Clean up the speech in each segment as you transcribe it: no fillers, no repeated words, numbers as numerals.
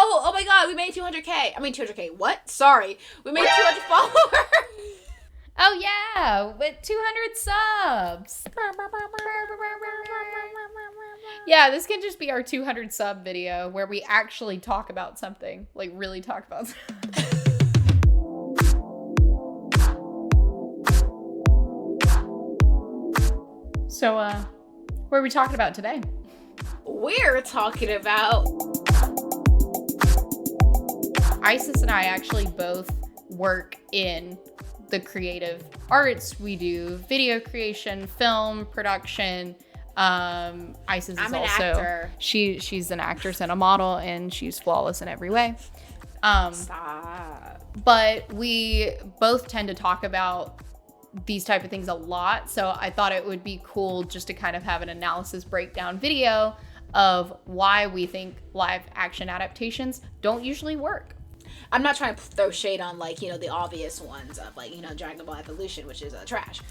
oh my god, we made 200K. I mean 200K. What? Sorry. We made 200 followers. Oh yeah, with 200 subs. Yeah, this can just be our 200 sub video where we actually talk about something. Like, really talk about something. So, what are we talking about today? We're talking about... Isis and I actually both work in the creative arts. We do video creation, film production. Isis is also actor. She's an actress and a model, and she's flawless in every way. Stop. But we both tend to talk about these type of things a lot, so I thought it would be cool just to kind of have an analysis breakdown video of why we think live action adaptations don't usually work. I'm not trying to throw shade on, like, you know, the obvious ones of, like, you know, Dragon Ball Evolution, which is trash.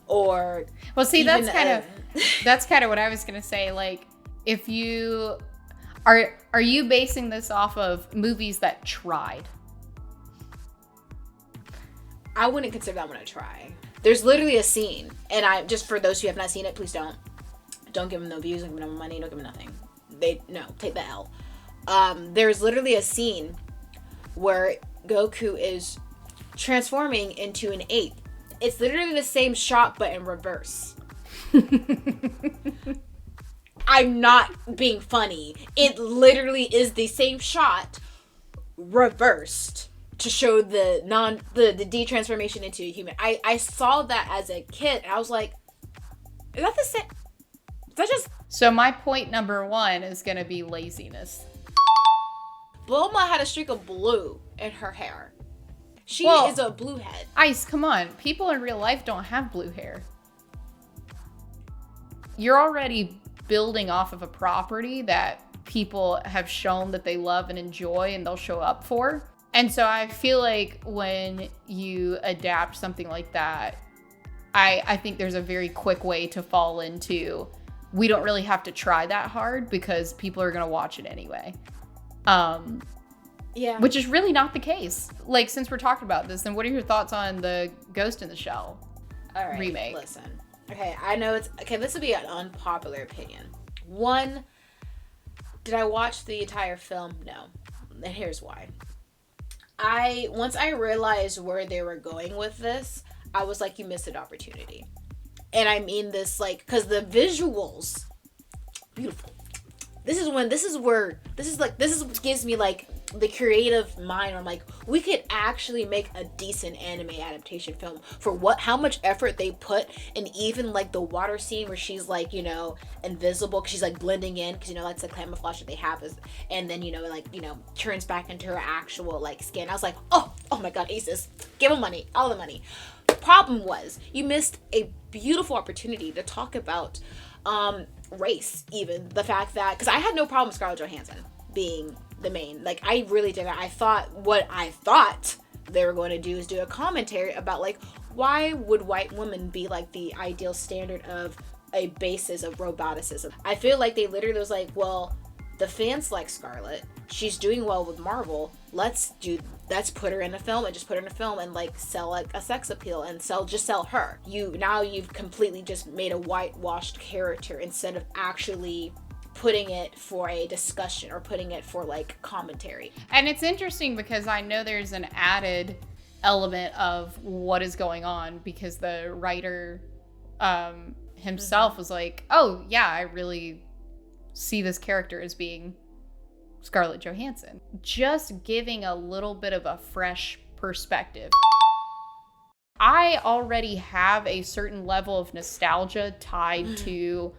Or... Well, see, that's kind of what I was going to say. Like, if you... Are you basing this off of movies that tried? I wouldn't consider that one a try. There's literally a scene, and I just, for those who have not seen it, please don't give them no views, don't give them no money, don't give them nothing. Take the L. There's literally a scene where Goku is transforming into an ape. It's literally the same shot, but in reverse. I'm not being funny. It literally is the same shot, reversed, to show the de-transformation into a human. I saw that as a kid, and I was like, is that the same? Is that just... So my point number one is going to be laziness. Bulma had a streak of blue in her hair. She is a blue head. Ice, come on. People in real life don't have blue hair. You're already building off of a property that people have shown that they love and enjoy and they'll show up for. And so I feel like when you adapt something like that, I think there's a very quick way to fall into, we don't really have to try that hard because people are going to watch it anyway. Yeah. Which is really not the case. Like, since we're talking about this, then what are your thoughts on the Ghost in the Shell remake? Listen. Okay, I know it's... Okay, this would be an unpopular opinion. One, did I watch the entire film? No. And here's why. Once I realized where they were going with this, I was like, you missed an opportunity. And I mean this, like, because the visuals, beautiful. This is what gives me, like, the creative mind. I'm like, we could actually make a decent anime adaptation film for how much effort they put in, even like the water scene where she's like, you know, invisible, because she's like blending in, because, you know, that's the camouflage that they have, and then, you know, like, you know, turns back into her actual like skin. I was like, oh my god, Aces, give them money, all the money. Problem was, you missed a beautiful opportunity to talk about race, even the fact that, because I had no problem with Scarlett Johansson being the main, like, I really didn't. What I thought they were going to do is do a commentary about, like, why would white women be like the ideal standard of a basis of roboticism. I feel like they literally was like, well, the fans like Scarlett, she's doing well with Marvel, let's put her in a film, and just put her in a film and like sell like a sex appeal and sell her. You've completely just made a whitewashed character instead of actually putting it for a discussion or putting it for like commentary. And it's interesting because I know there's an added element of what is going on, because the writer himself was like, oh yeah, I really see this character as being Scarlett Johansson. Just giving a little bit of a fresh perspective. I already have a certain level of nostalgia tied to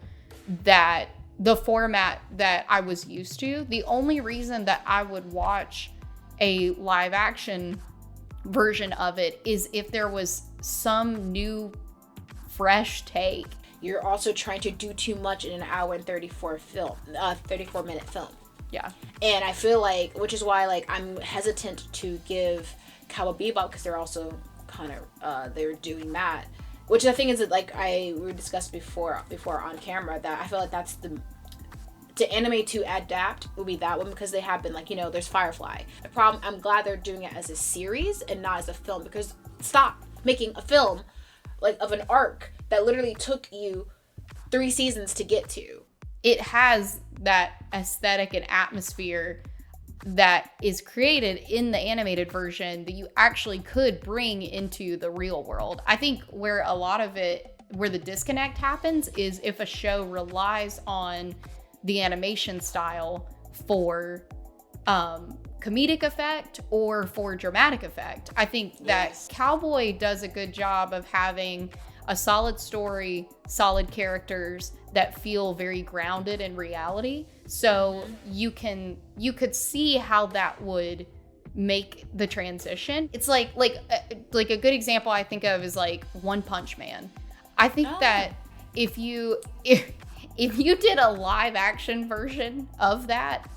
the format that I was used to. The only reason that I would watch a live action version of it is if there was some new fresh take. You're also trying to do too much in an hour and 34 minute film. Yeah. And I feel like, which is why like I'm hesitant to give Cowboy Bebop, because they're also kind of they're doing that. Which the thing is that, like we discussed before on camera, that I feel like that's to animate to adapt would be that one, because they have been like, there's Firefly. The problem, I'm glad they're doing it as a series and not as a film, because stop making a film like of an arc that literally took you 3 seasons to get to. It has that aesthetic and atmosphere that is created in the animated version that you actually could bring into the real world. I think where a lot of it, where the disconnect happens, is if a show relies on the animation style for comedic effect or for dramatic effect. I think that Cowboy does a good job of having a solid story, solid characters that feel very grounded in reality. So you could see how that would make the transition. It's like a good example I think of is like One Punch Man. I think that if you did a live action version of that,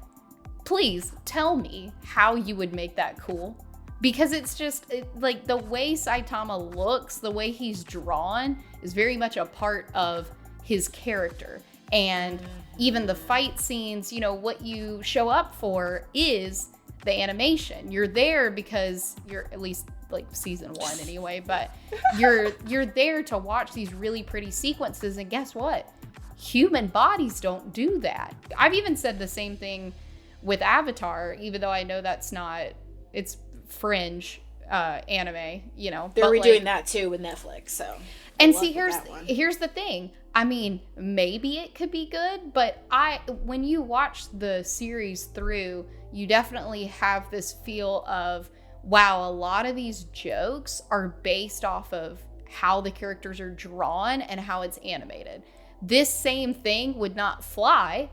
please tell me how you would make that cool. Because it's just like the way Saitama looks, the way he's drawn is very much a part of his character. And even the fight scenes, what you show up for is the animation. You're there because you're, at least like season 1 anyway, but you're there to watch these really pretty sequences. And guess what? Human bodies don't do that. I've even said the same thing with Avatar, even though I know it's fringe anime, They're redoing that too with Netflix, so. And see, here's the thing. I mean, maybe it could be good, but when you watch the series through, you definitely have this feel of, wow, a lot of these jokes are based off of how the characters are drawn and how it's animated. This same thing would not fly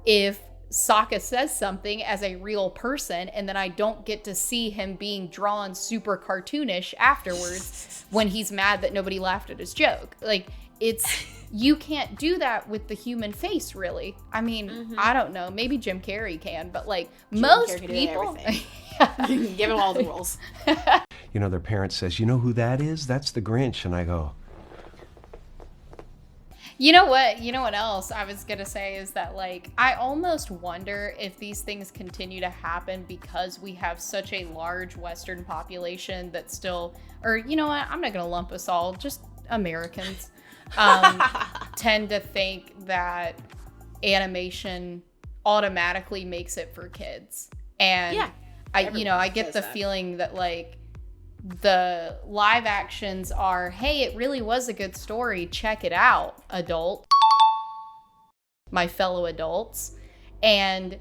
if Sokka says something as a real person and then I don't get to see him being drawn super cartoonish afterwards when he's mad that nobody laughed at his joke. Like, you can't do that with the human face, really. I mean, I don't know, maybe Jim Carrey can, but like most people give him all the roles. Their parent says, "You know who that is? That's the Grinch." And I go, You know what else I was going to say is that, like, I almost wonder if these things continue to happen because we have such a large Western population that still, or you know what, I'm not going to lump us all, just Americans, tend to think that animation automatically makes it for kids. And I get the feeling that, like, the live actions are, hey, it really was a good story, check it out, adult, my fellow adults. And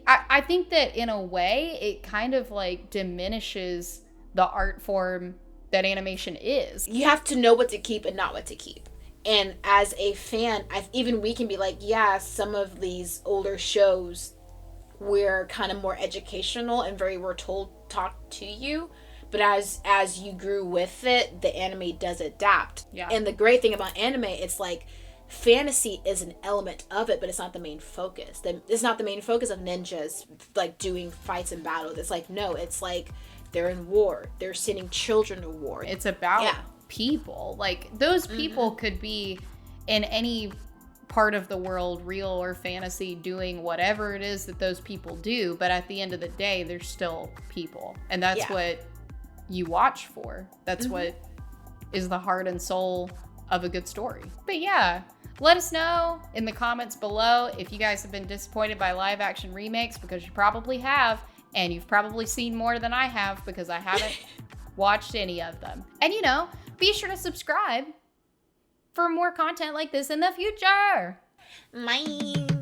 I think that in a way it kind of like diminishes the art form that animation is. You have to know what to keep and not what to keep. And as a fan, even we can be like, yeah, some of these older shows were kind of more educational and we're talk to you. But as you grew with it, the anime does adapt. Yeah. And the great thing about anime, it's like fantasy is an element of it, but it's not the main focus. It's not the main focus of ninjas like doing fights and battles. It's like, no, it's like they're in war. They're sending children to war. It's about people. Like, those people could be in any part of the world, real or fantasy, doing whatever it is that those people do. But at the end of the day, they're still people. And that's what you watch for. That's what is the heart and soul of a good story. But yeah, let us know in the comments below if you guys have been disappointed by live action remakes, because you probably have, and you've probably seen more than I have because I haven't watched any of them. And be sure to subscribe for more content like this in the future. Bye.